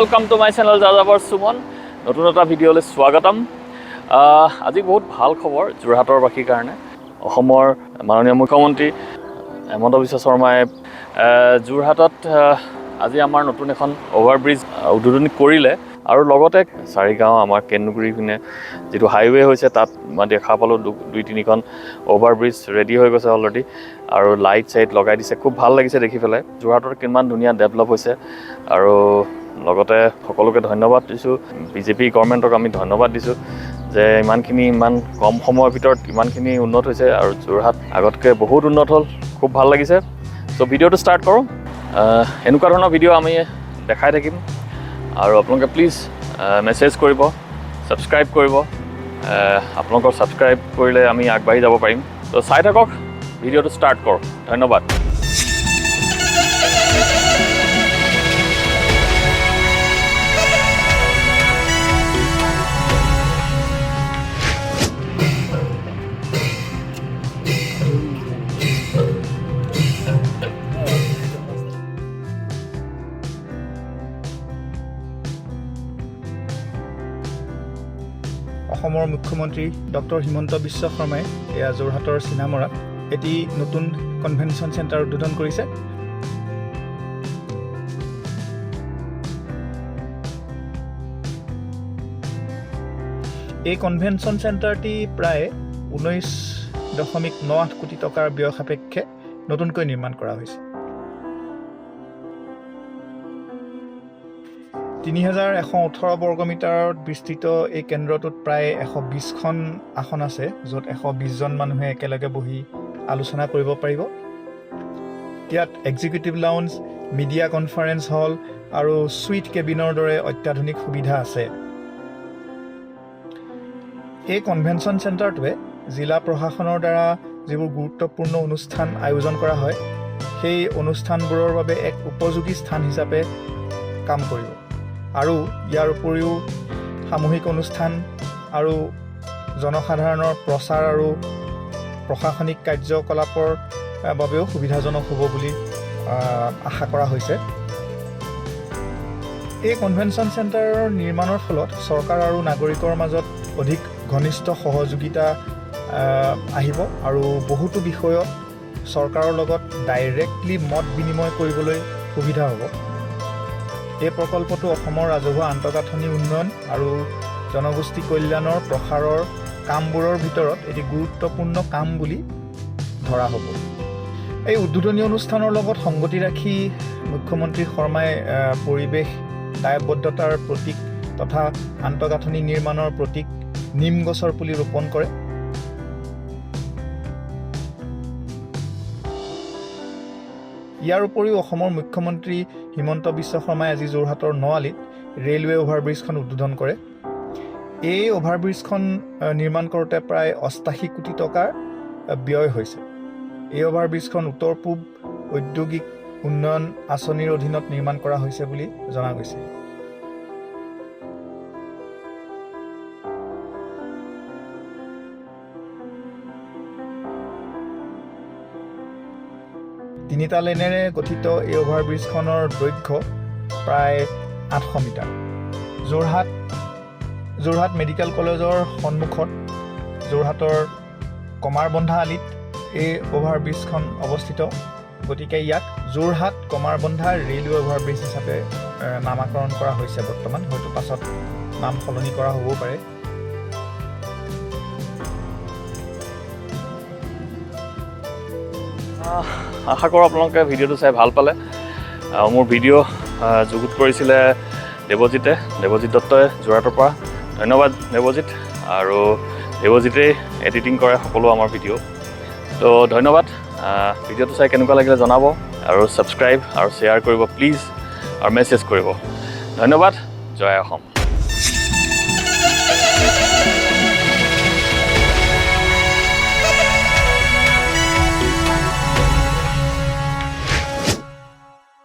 Welcome to my channel Jajabor Sumon. নতুন এটা ভিডিঅ'লৈ স্বাগতম। আজি বহুত ভাল খবৰ যোৰহাটৰ বাসীৰ কাৰণে। অসমৰ মাননীয় মুখ্যমন্ত্ৰী হিমন্ত বিশ্ব শৰ্মাই যোৰহাটত আজি আমাৰ নতুন এখন অভাৰব্ৰিজ উদ্বোধনী কৰিলে আৰু লগতে চাৰিগাঁও আমাৰ কেন্দুগুৰি পিনে যেটো হাইৱে হৈছে তাত মই দেখা পালোঁ 2-3খন অভাৰব্ৰিজ ৰেডি হৈ গৈছে অলৰেডি আৰু লাইট সাইট লগাই দিছে খুব ভাল লাগিছে দেখি পেলাই যোৰহাটৰ কিমান ধুনীয়া ডেভেলপ হৈছে আৰু লগতে সকলোকে ধন্যবাদ দিছোঁ বিজেপি গভৰ্ণমেণ্টক আমি ধন্যবাদ দিছোঁ যে ইমান কম সময়ৰ ভিতৰত ইমানখিনি উন্নত হৈছে আৰু যোৰহাট আগতকৈ বহুত উন্নত হ'ল খুব ভাল লাগিছে সো ভিডিঅ'টো ষ্টাৰ্ট কৰোঁ এনেকুৱা ধৰণৰ ভিডিঅ' আমি দেখাই থাকিম আৰু আপোনালোকে প্লিজ মেছেজ কৰিব সাবস্ক্ৰাইব কৰিব আপোনালোকৰ সাবস্ক্ৰাইব কৰিলে আমি আগবাঢ়ি যাব পাৰিম তো চাই থাকক ভিডিঅ'টো ষ্টাৰ্ট কৰোঁ ধন্যবাদ অসমৰ মুখ্যমন্ত্ৰী ডক্টৰ হিমন্ত বিশ্ব শৰ্মাই এয়া যোৰহাটৰ চিনামৰাত এটি নতুন কনভেনশ্যন চেণ্টাৰ উদ্বোধন কৰিছে এই কনভেনশ্যন চেণ্টাৰটি প্ৰায় 19.98 কোটি টকাৰ ব্যয় সাপেক্ষে নতুনকৈ নিৰ্মাণ কৰা হৈছে 3118 বৰ্গমিটাৰত বিস্তৃত এই কেন্দ্ৰটোত প্ৰায় 120খন আসন আছে য'ত 120 জন মানুহে একেলগে বহি আলোচনা কৰিব পাৰিব ইয়াত এক্সিকিউটিভ লাউঞ্জ মিডিয়া কনফাৰেন্স হল আৰু সুইট কেবিনৰ দৰে অত্যাধুনিক সুবিধা আছে এই কনভেনশ্যন চেণ্টাৰটোৱে জিলা প্ৰশাসনৰ দ্বাৰা যিবোৰ গুৰুত্বপূৰ্ণ অনুষ্ঠান আয়োজন কৰা হয় সেই অনুষ্ঠানবোৰৰ বাবে এক উপযোগী স্থান হিচাপে কাম কৰিব আৰু ইয়াৰ উপৰিও সামূহিক অনুষ্ঠান আৰু জনসাধাৰণৰ প্ৰচাৰ আৰু প্ৰশাসনিক কাৰ্যকলাপৰ বাবেও সুবিধাজনক হ'ব বুলি আশা কৰা হৈছে এই কনভেনশ্যন চেণ্টাৰৰ নিৰ্মাণৰ ফলত চৰকাৰ আৰু নাগৰিকৰ মাজত অধিক ঘনিষ্ঠ সহযোগিতা আহিব আৰু বহুতো বিষয়ত চৰকাৰৰ লগত ডাইৰেক্টলি মত বিনিময় কৰিবলৈ সুবিধা হ'ব এই প্ৰকল্পটো অসমৰ ৰাজহুৱা আন্তঃগাঁথনি উন্নয়ন আৰু জনগোষ্ঠী কল্যাণৰ প্ৰসাৰৰ কামবোৰৰ ভিতৰত এটি গুৰুত্বপূৰ্ণ কাম বুলি ধৰা হ'ব এই উদ্বোধনী অনুষ্ঠানৰ লগত সংগতি ৰাখি মুখ্যমন্ত্ৰী শৰ্মাই পৰিৱেশ দায়বদ্ধতাৰ প্ৰতীক তথা আন্তঃগাঁথনি নিৰ্মাণৰ প্ৰতীক নিম গছৰ পুলি ৰোপণ কৰে ইয়াৰ উপৰিও অসমৰ মুখ্যমন্ত্ৰী হিমন্ত বিশ্ব শৰ্মাই আজি যোৰহাটৰ নআলিত ৰেলৱে অভাৰব্ৰিজখন উদ্বোধন কৰে এই অভাৰব্ৰিজখন নিৰ্মাণ কৰোঁতে প্ৰায় 88 কোটি টকাৰ ব্যয় হৈছে এই অভাৰব্ৰিজখন উত্তৰ পূব ঔদ্যোগিক উন্নয়ন আঁচনিৰ অধীনত নিৰ্মাণ কৰা হৈছে বুলি জনা গৈছে তিনিটা লেনেৰে গঠিত এই অভাৰব্ৰিজখনৰ দৈৰ্ঘ্য প্ৰায় 800 মিটাৰ যোৰহাট মেডিকেল কলেজৰ সন্মুখত যোৰহাটৰ কমাৰবন্ধা আলিত এই অভাৰব্ৰিজখন অৱস্থিত গতিকে ইয়াক যোৰহাট কমাৰবন্ধা ৰেলৱে অভাৰব্ৰিজ হিচাপে নামাকৰণ কৰা হৈছে বৰ্তমান হয়তো পাছত নাম সলনি কৰা হ'বও পাৰে আশা কৰোঁ আপোনালোকে ভিডিঅ'টো চাই ভাল পালে মোৰ ভিডিঅ' যুগুত কৰিছিলে দেবজিত দত্তই যোৰহাটৰ পৰা ধন্যবাদ দেবজিত আৰু দেবজিতেই এডিটিং কৰে সকলো আমাৰ ভিডিঅ' তো ধন্যবাদ ভিডিঅ'টো চাই কেনেকুৱা লাগিলে জনাব আৰু ছাবস্ক্ৰাইব আৰু শ্বেয়াৰ কৰিব প্লিজ আৰু মেছেজ কৰিব ধন্যবাদ জয় অসম